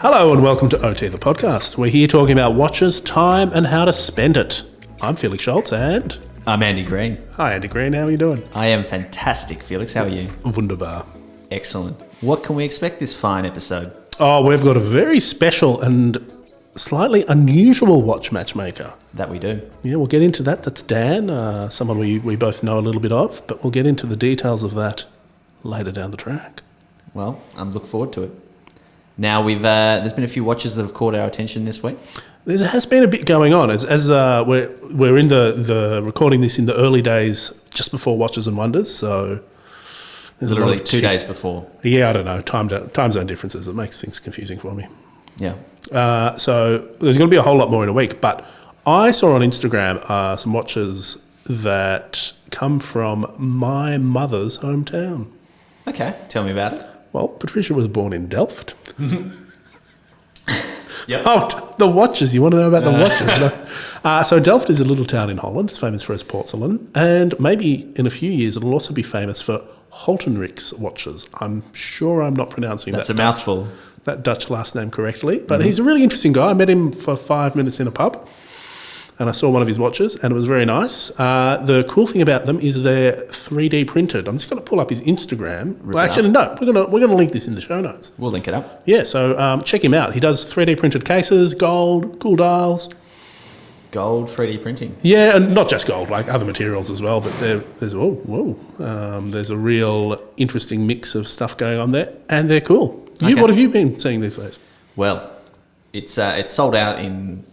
Hello and welcome to OT, the podcast. We're here talking about watches, time and how to spend it. I'm Felix Schultz and... I'm Andy Green. Hi Andy Green, how are you doing? I am fantastic, Felix. How are you? Wunderbar. Excellent. What can we expect this fine episode? Oh, we've got a very special and slightly unusual watch matchmaker. That we do. Yeah, we'll get into that. That's Dan, someone we both know a little bit of, but we'll get into the details of that later down the track. Well, I'm looking forward to it. Now, there's been a few watches that have caught our attention this week. There has been a bit going on as we're in the recording this in the early days just before Watches and Wonders, so there's Literally a lot of 2 days before. Yeah, I don't know, time zone differences. It makes things confusing for me. Yeah. So there's going to be a whole lot more in a week, but I saw on Instagram some watches that come from my mother's hometown. Okay, tell me about it. Well, Patricia was born in Delft. Yep. Oh, the watches. You want to know about the watches? No? So Delft is a little town in Holland. It's famous for its porcelain. And maybe in a few years it'll also be famous for Holthinrichs Watches. I'm sure I'm not pronouncing That's a mouthful. That Dutch last name correctly. But he's a really interesting guy. I met him for 5 minutes in a pub. And I saw one of his watches, and it was very nice. The cool thing about them is they're 3D printed. I'm just going to pull up his Instagram. Well, actually, no, we're going to link this in the show notes. We'll link it up. Yeah, so check him out. He does 3D printed cases, gold, cool dials. Gold 3D printing. Yeah, and not just gold, like other materials as well. But there's a real interesting mix of stuff going on there, and they're cool. Okay. What have you been seeing these days? Well, it's sold out in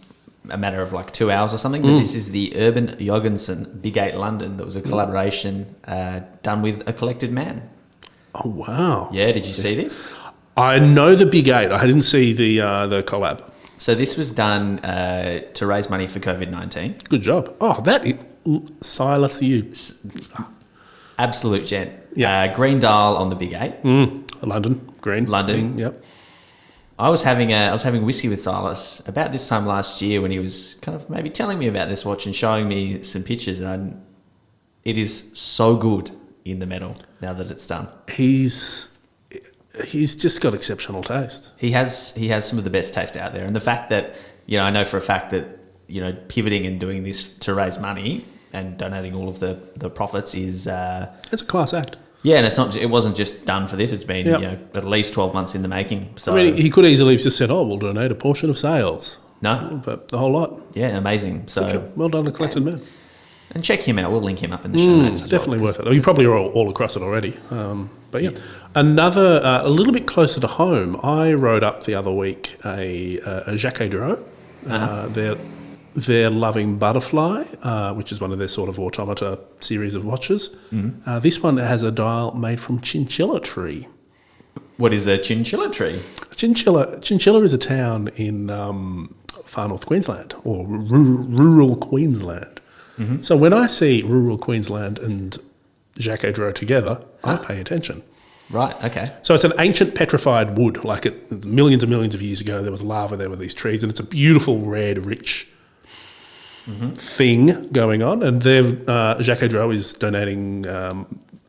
a matter of like 2 hours or something, but this is the Urban Jürgensen Big 8 London. That was a collaboration done with A Collected Man. Oh, wow. Yeah, did you see this? I know the Big 8. I didn't see the collab. So this was done to raise money for COVID-19. Good job. Oh, Silas you. Absolute gent. Yeah. Green dial on the Big 8. London, green. London. Yep. I was having whiskey with Silas about this time last year when he was kind of maybe telling me about this watch and showing me some pictures, and it is so good in the metal now that it's done. He's just got exceptional taste. He has some of the best taste out there, and the fact that I know for a fact that pivoting and doing this to raise money and donating all of the profits is it's a class act. Yeah, and it wasn't just done for this. It's been at least 12 months in the making. So I mean, he could easily have just said, "Oh, we'll donate a portion of sales." No, but the whole lot. Yeah, amazing. So well done, A Collected Man. And check him out. We'll link him up in the show notes. It's definitely worth it. You probably are all across it already. But yeah, another a little bit closer to home. I rode up the other week a Jaquet. Their Loving Butterfly, which is one of their sort of automata series of watches. This one has a dial made from chinchilla tree. What is a chinchilla tree? Chinchilla is a town in far north Queensland, or rural Queensland. So when I see rural Queensland and Jaquet together, I pay attention. Right, okay. So it's an ancient petrified wood, it's millions and millions of years ago. There was lava there with these trees, and it's a beautiful, red, rich thing going on, and Jaquet is donating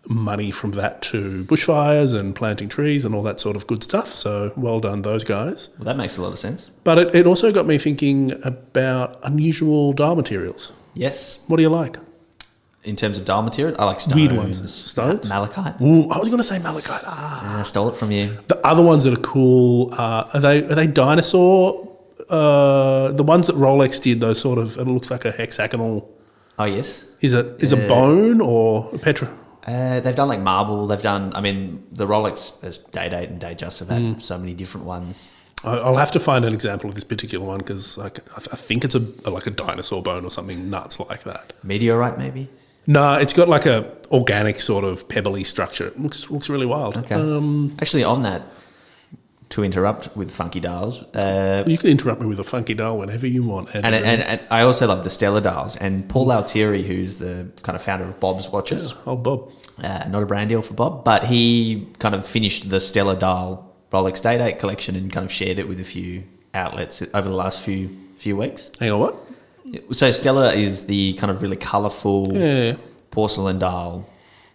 money from that to bushfires and planting trees and all that sort of good stuff. So well done, those guys. Well, that makes a lot of sense. But it also got me thinking about unusual dial materials. Yes. What do you like? In terms of dial material, I like stones. Weird ones. Stones? Malachite. Ooh, I was going to say malachite. I stole it from you. The other ones that are cool, are they dinosaur? The ones that Rolex did, those sort of, it looks like a hexagonal. Oh, yes. Is a bone or a petra? They've done like marble. They've done, the Rolex as Day Date and Day Just have had so many different ones. I'll have to find an example of this particular one because I think it's like a dinosaur bone or something nuts like that. Meteorite, maybe? No, it's got like a organic sort of pebbly structure. It looks really wild. Okay. Actually, on that, to interrupt with funky dials. You can interrupt me with a funky dial whenever you want. And I also love the Stella dials. And Paul Altieri, who's the kind of founder of Bob's Watches. Yeah, old Bob. Not a brand deal for Bob, but he kind of finished the Stella dial Rolex Day Date collection and kind of shared it with a few outlets over the last few weeks. Hang on, what? So Stella is the kind of really colourful porcelain dial.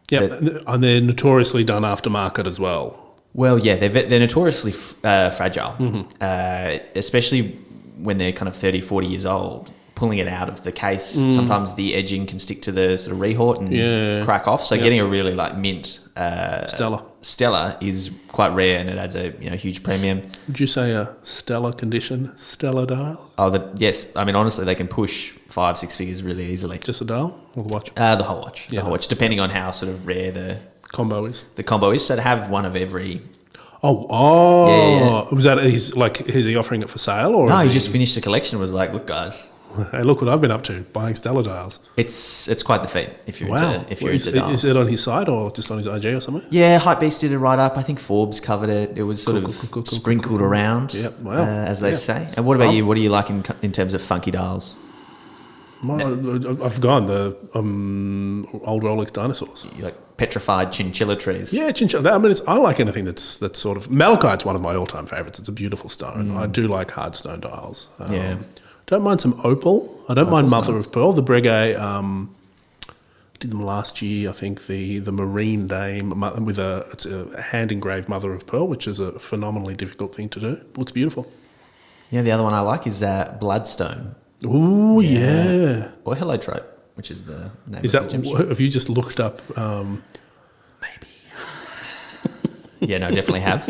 Yeah, and they're notoriously done aftermarket as well. Well, yeah, they're notoriously fragile, especially when they're kind of 30, 40 years old. Pulling it out of the case, sometimes the edging can stick to the sort of rehort and crack off. So getting a really like mint Stella is quite rare, and it adds a huge premium. Would you say a Stella condition, Stella dial? Oh, yes. I mean, honestly, they can push 5-6 figures really easily. Just a dial or the watch? The whole watch. The whole watch, depending on how sort of rare the combo is. The combo is. So to have one of every. Oh. Was that is he offering it for sale or? No, he just finished the collection. Was like, look, guys. Hey, look what I've been up to, buying Stella dials. It's quite the feat if you're into dials. Is it on his site or just on his IG or something? Yeah, Hypebeast did a write-up. I think Forbes covered it. It was sort of sprinkled around, as they say. And what about you? What do you like in terms of funky dials? I've gone the old Rolex dinosaurs. You like petrified chinchilla trees? Yeah, chinchilla. I mean, I like anything that's sort of... Malachite's one of my all-time favourites. It's a beautiful stone. I do like hard stone dials. Don't mind some opal. I don't mind mother of pearl. The Breguet did them last year. I think the Marine Dame with it's a hand engraved mother of pearl, which is a phenomenally difficult thing to do. Looks beautiful. Yeah, the other one I like is Bloodstone. Ooh, yeah. Or Heliotrope, which is the name. Is of that? Have you just looked up? Maybe. Yeah, no, definitely have.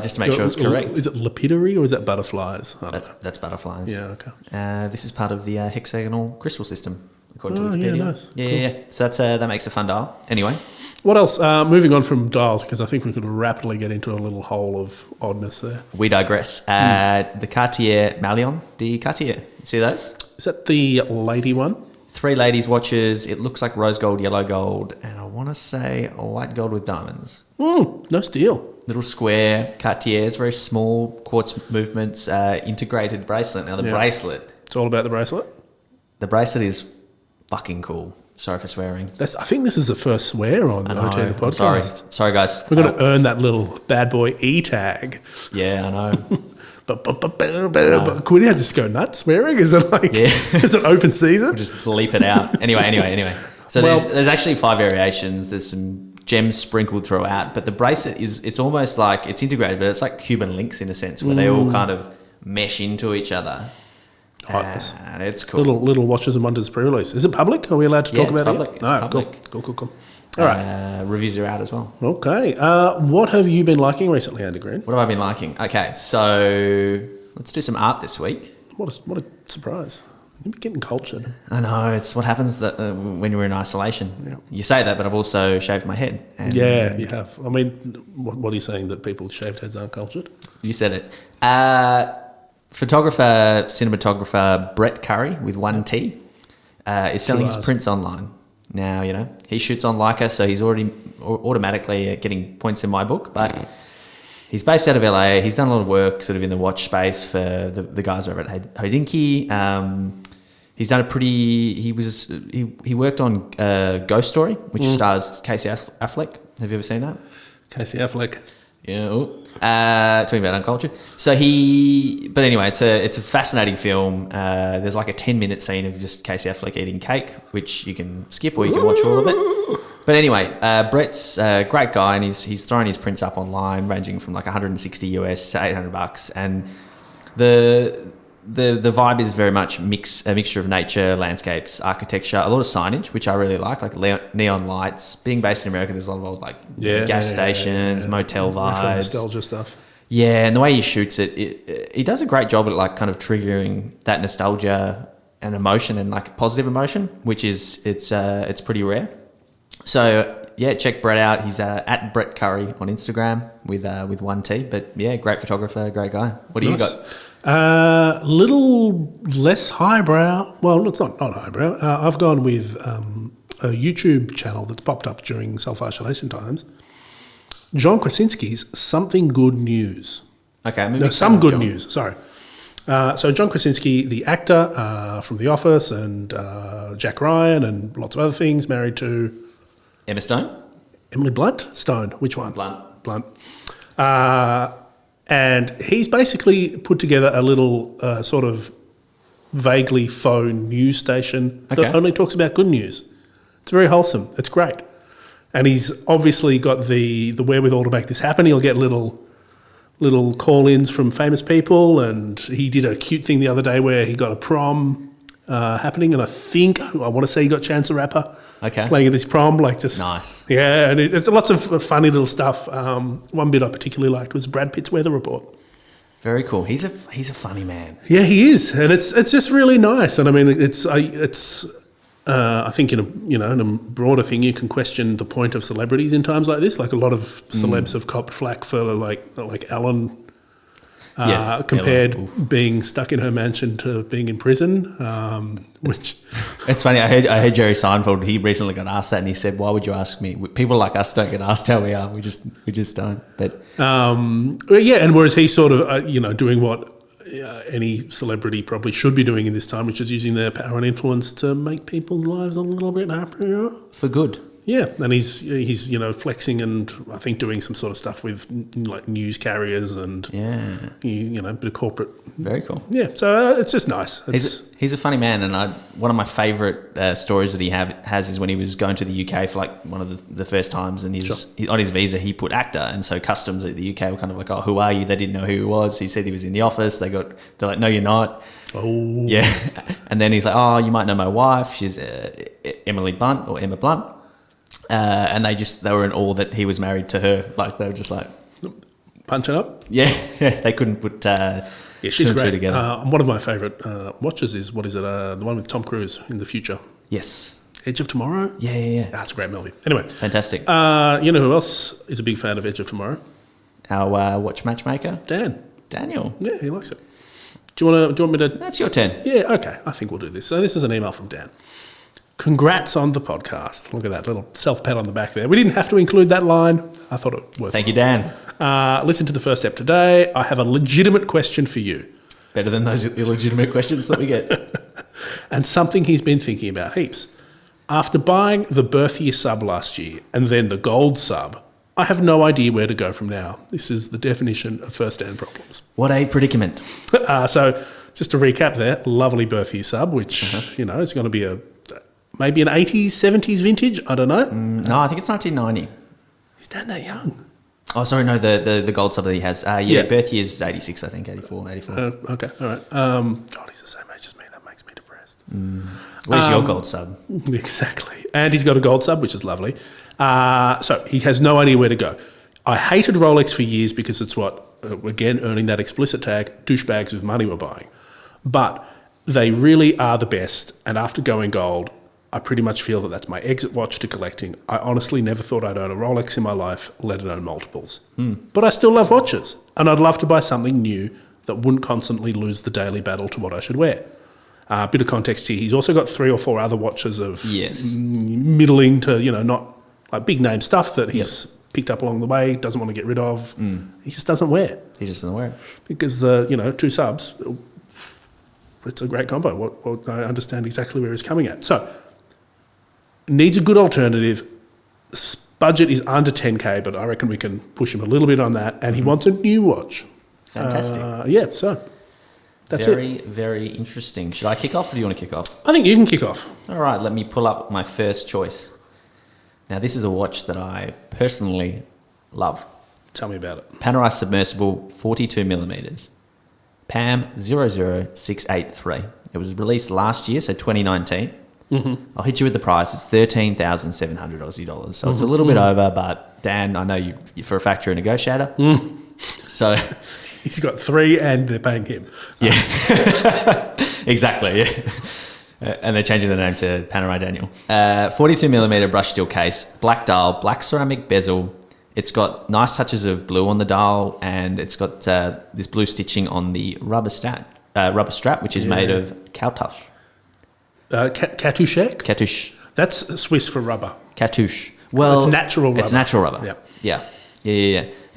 Just to make sure it's correct. Is it lapidary or is that butterflies? That's butterflies. Yeah, okay. This is part of the hexagonal crystal system, according to Wikipedia. Yeah, nice. Yeah, cool. So that makes a fun dial. Anyway. What else? Moving on from dials, because I think we could rapidly get into a little hole of oddness there. We digress. The Cartier Maillon de Cartier. See those? Is that the lady one? 3 ladies' watches. It looks like rose gold, yellow gold, and I want to say white gold with diamonds. No steal. Little square Cartiers, very small quartz movements, integrated bracelet. Now the bracelet. It's all about the bracelet. The bracelet is fucking cool. Sorry for swearing. I think this is the first swear on OT the podcast. Sorry, guys. We're going to earn that little bad boy E tag. Yeah, I know. But could we just go nuts swearing? Is it is it open season? We'll just bleep it out. Anyway. So there's actually 5 variations. There's some gems sprinkled throughout, but the bracelet it's almost like it's integrated, but it's like Cuban links in a sense where they all kind of mesh into each other. And it's cool. Little Watches and Wonders pre-release. Is it public? Are we allowed to talk about public. it? It's public. Cool. All right. Reviews are out as well. Okay. What have you been liking recently, Andy Green? What have I been liking? Okay, so let's do some art this week. What a surprise. You're getting cultured. I know. It's what happens that when you're in isolation. Yeah. You say that, but I've also shaved my head. And yeah, you have. I mean, what are you saying, that people with shaved heads aren't cultured? You said it. Cinematographer Bret Curry with 1T is selling his prints online. Now, he shoots on Leica, so he's already automatically getting points in my book, but he's based out of LA. He's done a lot of work sort of in the watch space for the guys over at Hodinkee. He's done he worked on Ghost Story, which stars Casey Affleck. Have you ever seen that? Casey Affleck. Yeah. Talking about uncultured. So but anyway, it's a fascinating film. There's like a 10-minute scene of just Casey Affleck eating cake, which you can skip or you can watch all of it. But anyway, Brett's a great guy, and he's throwing his prints up online, ranging from like $160 US to $800, and the vibe is very much a mixture of nature, landscapes, architecture, a lot of signage, which I really like neon lights. Being based in America, there's a lot of gas stations, motel vibes, nostalgia stuff. Yeah, and the way he shoots it, he does a great job at like kind of triggering that nostalgia and emotion, and like positive emotion, which is it's pretty rare. So yeah, check Bret out. He's at Bret Curry on Instagram with 1T. But yeah, great photographer, great guy. What do you got? Little less highbrow. Well, it's not highbrow. I've gone with a YouTube channel that's popped up during self-isolation times. John Krasinski's Something Good News. Okay. Some Good News. Sorry. So John Krasinski, the actor from The Office and Jack Ryan and lots of other things, married to... Emma Stone? Emily Blunt? Stone. Which one? Blunt. And he's basically put together a little sort of vaguely faux news station that only talks about good news. It's very wholesome. It's great. And he's obviously got the wherewithal to make this happen. He'll get little call-ins from famous people, and he did a cute thing the other day where he got a prom happening, and I want to say he got Chance the Rapper playing at his prom, like just nice. Yeah, and it's lots of funny little stuff. One bit I particularly liked was Brad Pitt's weather report. Very cool. He's a funny man. Yeah, he is, and it's just really nice. And I mean, it's I think in a broader thing, you can question the point of celebrities in times like this. Like a lot of celebs have copped flack for like Ellen. Compared being stuck in her mansion to being in prison, which it's funny. I heard Jerry Seinfeld. He recently got asked that, and he said, "Why would you ask me? People like us don't get asked how we are. We just don't." But and whereas he's sort of doing what any celebrity probably should be doing in this time, which is using their power and influence to make people's lives a little bit happier for good. Yeah, and he's flexing and I think doing some sort of stuff with like news carriers and a bit of corporate. Very cool. Yeah, so it's just nice. He's a funny man, and one of my favourite stories that he has is when he was going to the UK for like one of the first times, and on his visa he put actor, and so customs at the UK were kind of like, "Oh, who are you?" They didn't know who he was. He said he was in the office. They're like, "No, you're not." Oh, yeah. And then he's like, "Oh, you might know my wife. She's Emma Blunt." And they were in awe that he was married to her. Like they were just like punching up. Yeah, they couldn't put she's great. Together. One of my favourite watches is the one with Tom Cruise in the future. Yes, Edge of Tomorrow. Yeah. That's a great movie. Anyway, fantastic. You know who else is a big fan of Edge of Tomorrow? Our watch matchmaker, Daniel. Yeah, he likes it. Do you want me to? That's your turn. Yeah, okay. I think we'll do this. So this is an email from Dan. Congrats on the podcast. Look at that little self-pat on the back there. We didn't have to include that line. I thought it was worth it. Thank you, Dan. Listen to the first step today. I have a legitimate question for you. Better than those illegitimate questions that we get. And something he's been thinking about heaps. After buying the Berthier sub last year and then the gold sub, I have no idea where to go from now. This is the definition of first-hand problems. What a predicament. So just to recap there, lovely Berthier sub, which, is going to be maybe an 80s, 70s vintage. I don't know. No, I think it's 1990. Is Dan that young? Oh, sorry, no, the gold sub that he has. Berthier's 86, I think, 84. Okay, all right. God, he's the same age as me. That makes me depressed. Where's your gold sub? Exactly. And he's got a gold sub, which is lovely. So he has no idea where to go. I hated Rolex for years because it's again, earning that explicit tag, douchebags with money were buying. But they really are the best. And after going gold, I pretty much feel that that's my exit watch to collecting. I honestly never thought I'd own a Rolex in my life, let alone multiples. But I still love watches, and I'd love to buy something new that wouldn't constantly lose the daily battle to what I should wear. Bit of context here, he's also got 3 or 4 other watches of middling to, not like big name stuff that he's picked up along the way, doesn't want to get rid of. He just doesn't wear. He just doesn't wear it. Because the, 2 subs, it's a great combo. I understand exactly where he's coming at. So, needs a good alternative. Budget is under 10K, but I reckon we can push him a little bit on that. And he wants a new watch. Fantastic. So that's very, very interesting. Should I kick off or do you want to kick off? I think you can kick off. All right, let me pull up my first choice. Now, this is a watch that I personally love. Tell me about it. Panerai Submersible 42mm. PAM00683. It was released last year, so 2019. I'll hit you with the price. It's 13,700 Aussie dollars. So it's a little bit over, but Dan, I know you for a fact you're a negotiator. So he's got 3 and they're paying him. Yeah, exactly. Yeah. And they're changing the name to Panerai Daniel. 42mm brush steel case, black dial, black ceramic bezel. It's got nice touches of blue on the dial, and it's got this blue stitching on the rubber strap, which is made of cowtush. Catouche? Catouche. That's Swiss for rubber. Catouche. Well, it's natural rubber. It's natural rubber. Yeah.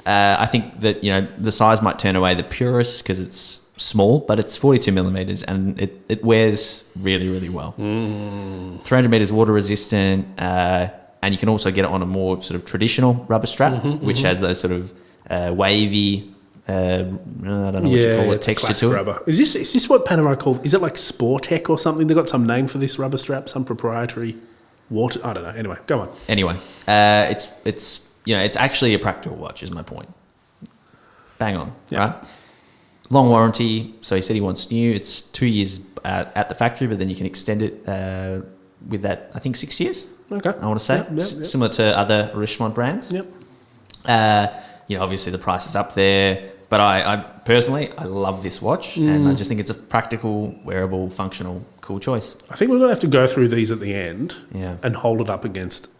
I think that the size might turn away the purists because it's small, but it's 42mm and it wears really, really well. 300 meters water resistant, and you can also get it on a more sort of traditional rubber strap, which has those sort of wavy. I don't know what you call it, texture to it. Rubber. Is this what Panerai called? Is it like Sportec or something? They got some name for this rubber strap, some proprietary. water. I don't know. Anyway, go on. Anyway, it's actually a practical watch. Is my point. Bang on, right? Long warranty. So he said he wants new. It's 2 years at the factory, but then you can extend it with that. I think 6 years. Okay. I want to say similar to other Richemont brands. Yep. Obviously the price is up there, but I personally love this watch, and I just think it's a practical, wearable, functional, cool choice. I think we're going to have to go through these at the end and hold it up against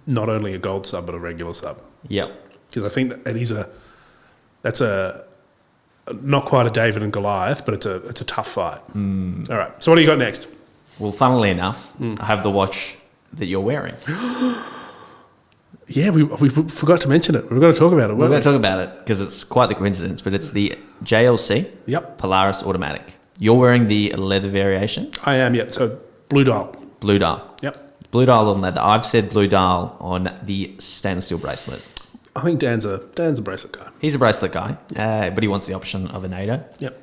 not only a gold sub but a regular sub. Yep. Because I think that's not quite a David and Goliath, but it's a tough fight. All right. So what do you got next? Well, funnily enough, I have the watch that you're wearing. Yeah, we forgot to mention it. We're going to talk about it. We're going to talk about it because it's quite the coincidence, but it's the JLC Polaris Automatic. You're wearing the leather variation? I am, yep. So blue dial. Blue dial. Yep. Blue dial on leather. I've said blue dial on the stainless steel bracelet. I think Dan's a bracelet guy. He's a bracelet guy, but he wants the option of a NATO. Yep.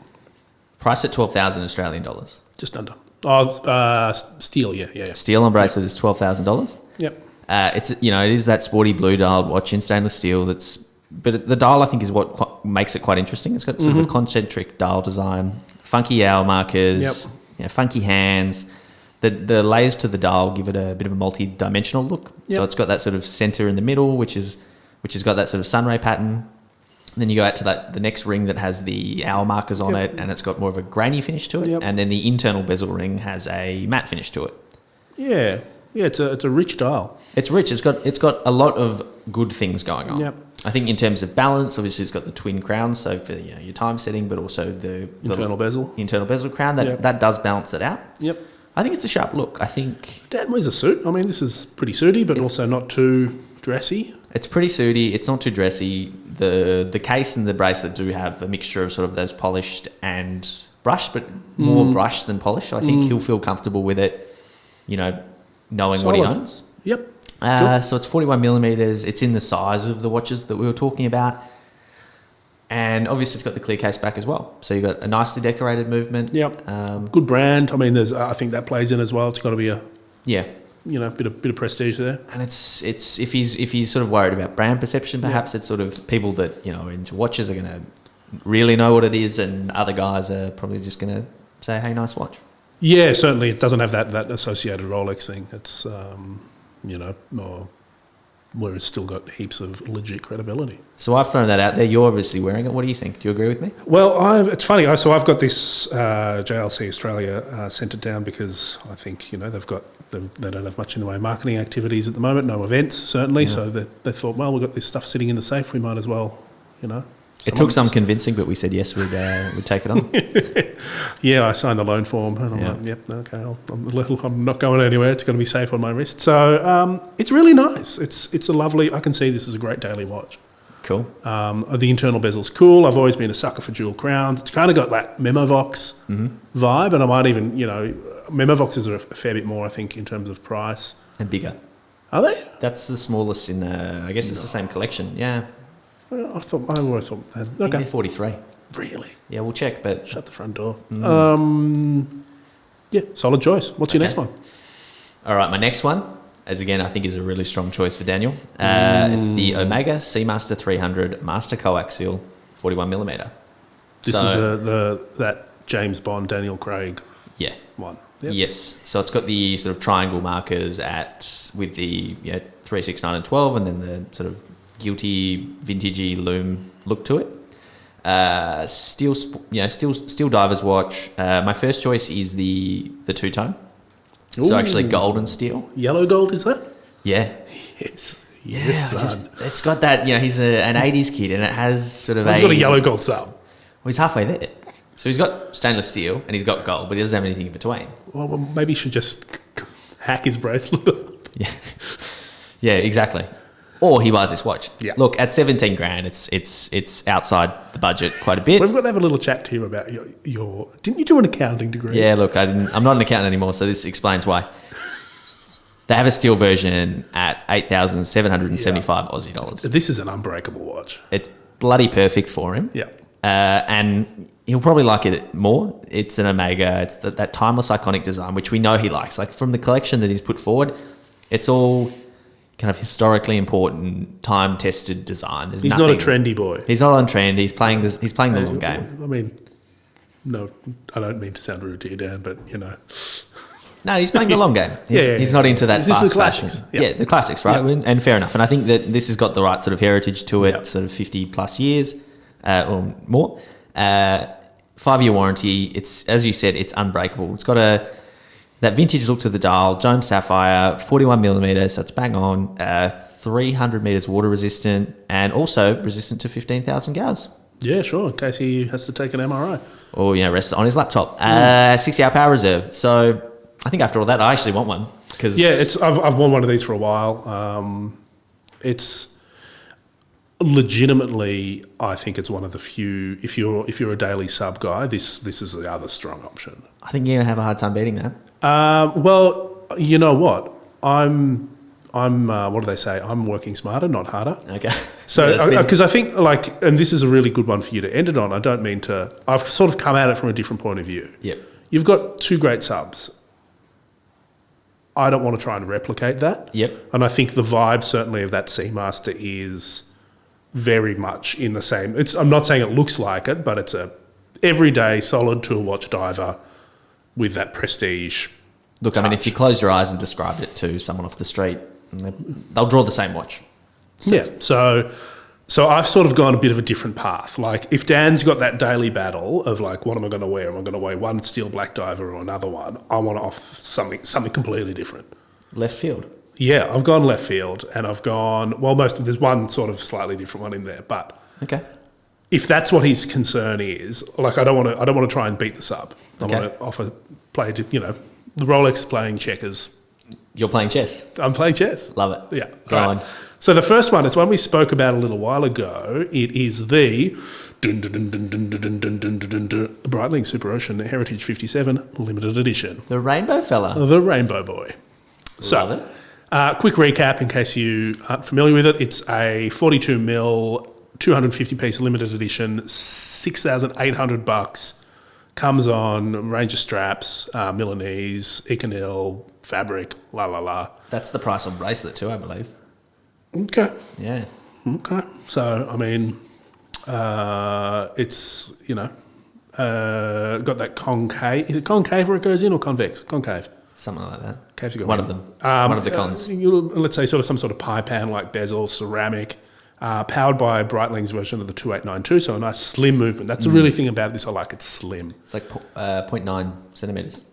Priced at 12,000 Australian dollars. Just under. Oh, steel, yeah. Steel on bracelet is $12,000. Yep. It is that sporty blue dialed watch in stainless steel. But the dial I think is what makes it quite interesting. It's got sort of a concentric dial design, funky hour markers, funky hands. The layers to the dial give it a bit of a multi-dimensional look. Yep. So it's got that sort of center in the middle, which has got that sort of sunray pattern. Then you go out to the next ring that has the hour markers on it, and it's got more of a grainy finish to it. Yep. And then the internal bezel ring has a matte finish to it. Yeah, it's a rich dial. It's rich. It's got a lot of good things going on. Yep. I think in terms of balance, obviously it's got the twin crowns, so for your time setting, but also the internal bezel crown that does balance it out. Yep. I think it's a sharp look. I think Dan wears a suit. I mean, this is pretty suity, but also not too dressy. It's pretty suity. It's not too dressy. The case and the bracelet do have a mixture of sort of those polished and brushed, but more brushed than polished. So I think he'll feel comfortable with it, knowing Solid. what he owns. Yep. So it's 41 millimeters. It's in the size of the watches that we were talking about. And obviously it's got the clear case back as well. So you've got a nicely decorated movement. Yep. Good brand. I mean, I think that plays in as well. It's got to be a bit of prestige there. And it's if he's sort of worried about brand perception, perhaps it's sort of people that are into watches are going to really know what it is, and other guys are probably just going to say, "Hey, nice watch." Yeah, certainly it doesn't have that associated Rolex thing. It's where it's still got heaps of legit credibility. So I've thrown that out there. You're obviously wearing it. What do you think? Do you agree with me? Well, it's funny. So I've got this JLC Australia sent it down because I think they don't have much in the way of marketing activities at the moment. No events certainly. Yeah. So they thought, well, we've got this stuff sitting in the safe. We might as well, It took some convincing, but we said yes, we'd take it on. Yeah, I signed the loan form, and I'm like, yep, okay, I'm not going anywhere. It's going to be safe on my wrist. So it's really nice. It's a lovely. I can see this is a great daily watch. Cool. The internal bezel's cool. I've always been a sucker for jewel crowns. It's kind of got that Memovox vibe, and I might even, Memovoxes are a fair bit more, I think, in terms of price. And bigger. Are they? That's the smallest in the. I guess it's the same collection. Yeah. I always thought that. Okay. They're 43. Really? Yeah, we'll check, but... Shut the front door. Solid choice. What's your next one? All right, my next one, as again, I think is a really strong choice for Daniel. It's the Omega Seamaster 300 Master Coaxial 41 millimeter. This is that James Bond, Daniel Craig one. Yep. Yes. So it's got the sort of triangle markers with the 3, 6, 9 and 12, and then the sort of guilty, vintagey loom look to it. Steel diver's watch. My first choice is the two-tone. Ooh. So actually gold and steel. Yellow gold, is that? Yeah. Yes, son. It's got that, he's an 80s kid, and it has sort of he's got a yellow gold sub. Well, he's halfway there. So he's got stainless steel, and he's got gold, but he doesn't have anything in between. Well maybe he should just hack his bracelet up. Yeah, exactly. Or he buys this watch. Yeah. Look, at 17 grand, it's outside the budget quite a bit. We've got to have a little chat here about your. Didn't you do an accounting degree? Yeah, look, I'm not an accountant anymore, so this explains why. They have a steel version at 8,775 Aussie dollars. This is an unbreakable watch. It's bloody perfect for him. Yeah. And he'll probably like it more. It's an Omega. It's that timeless, iconic design, which we know he likes. Like from the collection that he's put forward, It's all kind of historically important, time-tested design. There's He's not a trendy boy. He's not on trend. He's playing this. He's playing the long game. I mean, no, I don't mean to sound rude to you, Dan, but you know. No, he's playing the long game. He's not into that he's fast into the fashion. classics. Yeah, the classics, right? Yep. And fair enough. And I think that this has got the right sort of heritage to it, Yep. sort of 50 plus years or more. 5-year warranty. It's, as you said, it's unbreakable. It's got that vintage look to the dial, dome sapphire, 41 millimeters, so it's bang on, 300 meters water resistant, and also resistant to 15,000 gauge. Yeah, sure, in case he has to take an MRI. Or, rest on his laptop. 60-hour power reserve. So I think after all that, I actually want one. I've worn one of these for a while. It's legitimately, I think it's one of the few. If you're a daily sub guy, this is the other strong option. I think you're gonna have a hard time beating that. Well, you know what? I'm. What do they say? I'm working smarter, not harder. Okay. So, because I think and this is a really good one for you to end it on. I don't mean to. I've sort of come at it from a different point of view. Yep. You've got two great subs. I don't want to try and replicate that. Yep. And I think the vibe certainly of that Seamaster is very much in the same. I'm not saying it looks like it, but it's a everyday solid tool watch diver with that prestige. Look, touch. I mean, if you close your eyes and described it to someone off the street, they'll draw the same watch. So I've sort of gone a bit of a different path. Like if Dan's got that daily battle of like, what am I going to wear? Am I going to wear one steel black diver or another one? I want to offer something completely different. Left field. Yeah, I've gone left field, and I've gone there's one sort of slightly different one in there, but okay. If that's what his concern is, like I don't want to try and beat the sub. I want to play the Rolex playing checkers. You're playing chess. I'm playing chess. Love it. Yeah. Go on. So the first one is one we spoke about a little while ago. It is the Breitling Superocean Heritage 57 limited edition. The rainbow fella. The rainbow boy. Love it. Quick recap in case you aren't familiar with it. It's a 42 mil, 250 piece limited edition, $6,800. Comes on range of straps, Milanese, Econil, fabric, la la la. That's the price on bracelet too, I believe. Okay. Yeah. Okay. So I mean, it's got that concave. Is it concave where it goes in or convex? Concave. Something like that. Cave's got one of them. One of the cons. Let's say sort of some sort of pie pan like bezel, ceramic. Powered by Breitling's version of the 2892, so a nice slim movement. That's the really thing about this. I like it's slim. It's like 0.9 centimetres.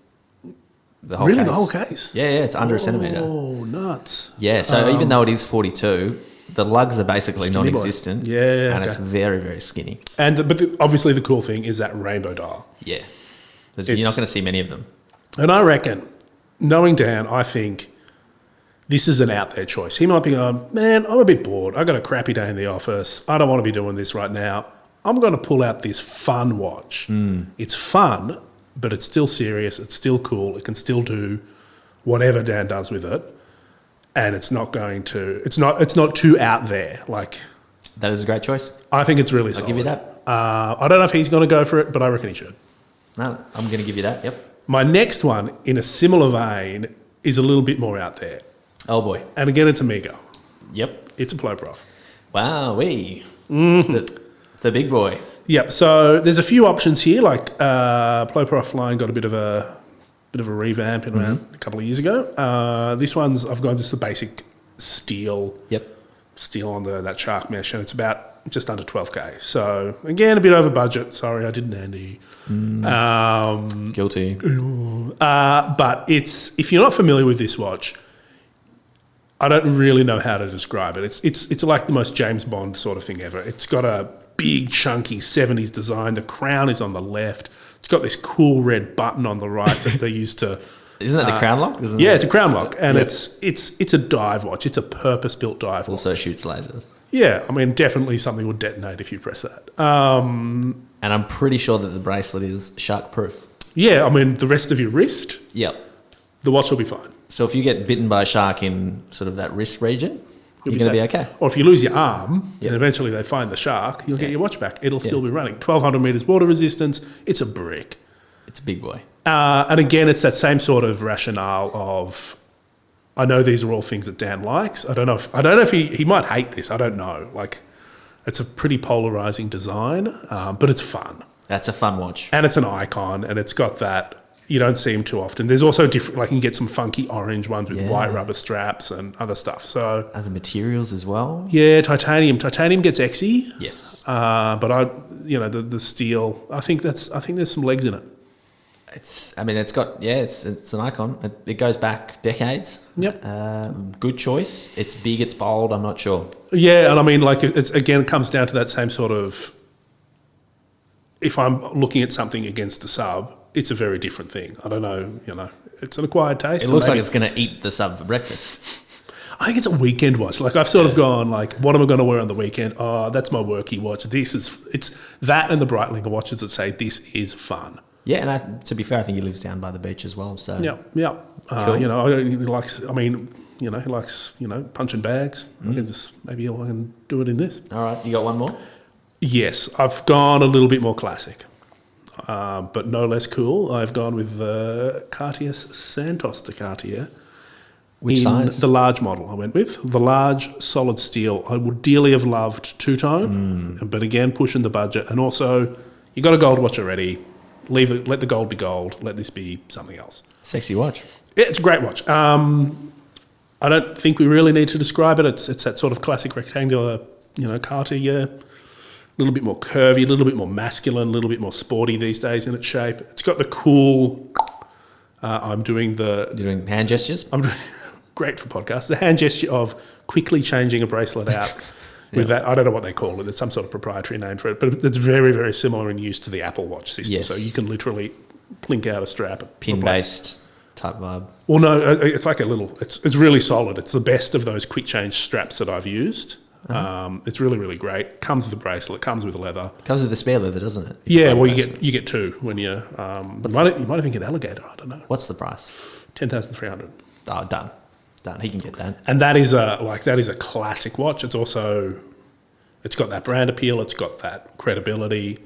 The whole really, case. the whole case? Yeah, it's under a centimetre. Oh, nuts. Yeah, so even though it is 42, the lugs are basically non-existent. Yeah, and it's very, very skinny. But obviously the cool thing is that rainbow dial. Yeah. You're not going to see many of them. And I reckon, knowing Dan, I think this is an out there choice. He might be going, man, I'm a bit bored. I got a crappy day in the office. I don't want to be doing this right now. I'm going to pull out this fun watch. It's fun, but it's still serious. It's still cool. It can still do whatever Dan does with it. And it's not going to, it's not too out there. Like, that is a great choice. I think it's really solid. I'll give you that. I don't know if he's going to go for it, but I reckon he should. No, I'm going to give you that. Yep. My next one, in a similar vein, is a little bit more out there. Oh boy. And again, it's a Mega. Yep. It's a Ploprof. Wow, the big boy. Yep. So there's a few options here. Like Ploprof line got a bit of a revamp in around a couple of years ago. This one's I've got just the basic steel. Yep. Steel on that shark mesh, and it's about just under 12K. So again, a bit over budget. Sorry, I didn't, Andy. Guilty. But if you're not familiar with this watch, I don't really know how to describe it. It's like the most James Bond sort of thing ever. It's got a big, chunky 70s design. The crown is on the left. It's got this cool red button on the right that they used to... Isn't that the crown lock? It's a crown lock. And it's a dive watch. It's a purpose-built dive watch. Also shoots lasers. Yeah, I mean, definitely something would detonate if you press that. And I'm pretty sure that the bracelet is shark-proof. Yeah, I mean, the rest of your wrist, yep, the watch will be fine. So if you get bitten by a shark in sort of that wrist region, you're going to be okay. Or if you lose your arm and eventually they find the shark, you'll get your watch back. It'll still be running. 1,200 metres water resistance. It's a brick. It's a big boy. And again, it's that same sort of rationale of I know these are all things that Dan likes. I don't know if he might hate this. I don't know. Like, it's a pretty polarizing design, but it's fun. That's a fun watch. And it's an icon, and it's got that. You don't see them too often. There's also different, like you can get some funky orange ones with white rubber straps and other stuff. So other materials as well. Yeah, titanium. Titanium gets exy. Yes. But the steel. I think there's some legs in it. It's an icon. It goes back decades. Yep. Good choice. It's big. It's bold. I'm not sure. Yeah, and I mean, like it comes down to that same sort of. If I'm looking at something against a sub, it's a very different thing. I don't know, it's an acquired taste. It looks like it's going to eat the sub for breakfast. I think it's a weekend watch. Like I've sort of gone like, what am I going to wear on the weekend? Oh, that's my worky watch. It's that and the Breitling are watches that say this is fun. Yeah, and to be fair, I think he lives down by the beach as well. So yeah. Cool. He likes. I mean, he likes punching bags. I can do it in this. All right, you got one more? Yes, I've gone a little bit more classic. But no less cool. I've gone with Cartier's Santos de Cartier. Which size? The large model I went with. The large solid steel. I would dearly have loved two-tone, but again, pushing the budget. And also, you got a gold watch already. Let the gold be gold. Let this be something else. Sexy watch. Yeah, it's a great watch. I don't think we really need to describe it. It's that sort of classic rectangular, Cartier. A little bit more curvy, a little bit more masculine, a little bit more sporty these days in its shape. It's got the cool. You're doing hand gestures. I'm doing great for podcasts. The hand gesture of quickly changing a bracelet out with that. I don't know what they call it. There's some sort of proprietary name for it, but it's very, very similar in use to the Apple Watch system. Yes. So you can literally plink out a strap, pin-based type vibe. Well, no, it's like a little. It's really solid. It's the best of those quick change straps that I've used. It's really, really great. Comes with a bracelet. Comes with leather. Comes with a spare leather, doesn't it? Yeah, well, you get two when you. You might even get alligator. I don't know. What's the price? 10,300. Oh, done. He can get that. And that is a classic watch. It's got that brand appeal. It's got that credibility,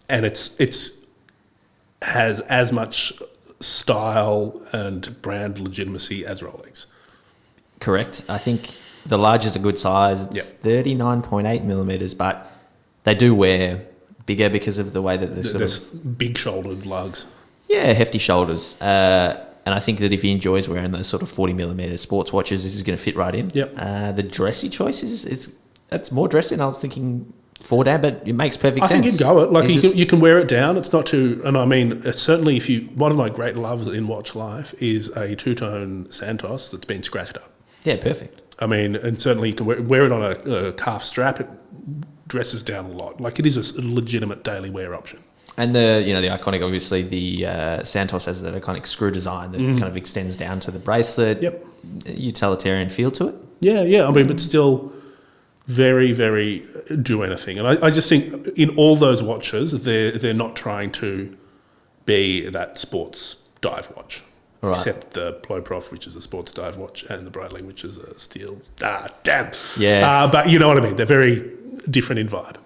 and it's has as much style and brand legitimacy as Rolex. Correct. I think the large is a good size. It's 39.8 millimeters, but they do wear bigger because of the way that they're big-shouldered lugs. Yeah, hefty shoulders. And I think that if he enjoys wearing those sort of 40 millimeter sports watches, this is going to fit right in. Yep. The dressy choice it's more dressy than I was thinking for Dan, but it makes perfect sense. I think you'd go it. Like you can wear it down. It's not too. And I mean, certainly, one of my great loves in watch life is a two-tone Santos that's been scratched up. Yeah, perfect. I mean, and certainly you can wear it on a calf strap. It dresses down a lot. Like it is a legitimate daily wear option. And the iconic, obviously, the Santos has that iconic screw design that kind of extends down to the bracelet. Yep. Utilitarian feel to it. Yeah. I mean, but still very, very do anything. And I just think in all those watches, they're not trying to be that sports dive watch. Right. Except the Ploprof, which is a sports dive watch, and the Breitling, which is a steel. Damn. Yeah. But you know what I mean. They're very different in vibe.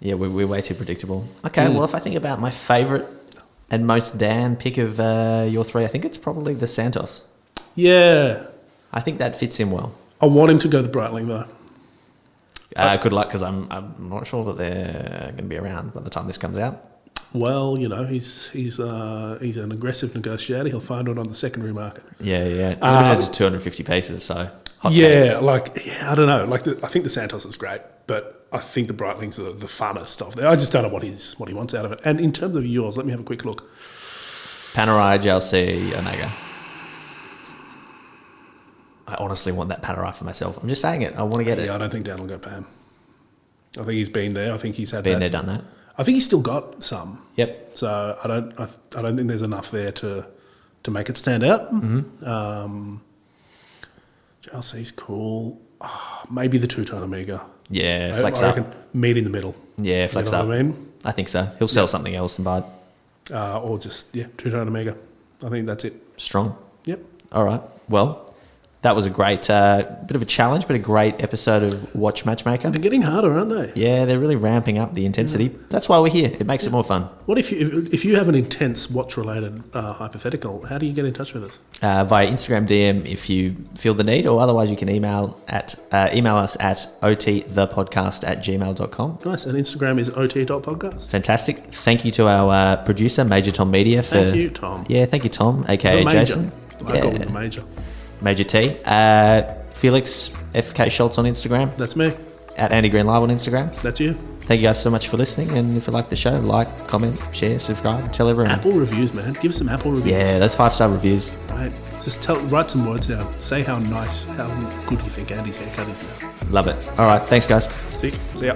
Yeah, we're way too predictable. Okay, well, if I think about my favourite and most Dan pick of your three, I think it's probably the Santos. Yeah. I think that fits him well. I want him to go the Breitling, though. Good luck, because I'm not sure that they're going to be around by the time this comes out. Well, he's an aggressive negotiator. He'll find it on the secondary market. Yeah. It's 250 paces, so hot yeah, days. I don't know. I think the Santos is great, but I think the Breitling's the funnest of there. I just don't know what he wants out of it. And in terms of yours, let me have a quick look. Panerai JLC Omega. I honestly want that Panerai for myself. I'm just saying it. I want to get it. Yeah, I don't think Dan will go PAM. I think he's been there. I think he's had been there, done that. I think he's still got some. Yep. So I don't think there's enough there to make it stand out. JLC's cool. Maybe the two-tone Omega. Yeah, I reckon meet in the middle. Yeah, flex up. What I mean? I think so. He'll sell something else and buy it. Or just two-tone Omega. I think that's it. Strong. Yep. All right. Well, that was a great bit of a challenge, but a great episode of Watch Matchmaker. They're getting harder, aren't they? Yeah, they're really ramping up the intensity. That's why we're here. It makes it more fun. What if you have an intense watch-related hypothetical? How do you get in touch with us? Via Instagram DM if you feel the need, or otherwise you can email us at otthepodcast@gmail.com. Nice. And Instagram is ot.podcast. Fantastic. Thank you to our producer, Major Tom Media. Thank you, Tom. Yeah, thank you, Tom, aka Jason. I call him the Major. Major T. Felix FK Schultz on Instagram. That's me. At Andy Green Live on Instagram. That's you. Thank you guys so much for listening. And if you like the show, like, comment, share, subscribe, tell everyone. Apple reviews, man. Give us some Apple reviews. Yeah, those 5-star reviews. Right. Just write some words down. Say how good you think Andy's haircut is now. Love it. All right. Thanks, guys. See ya.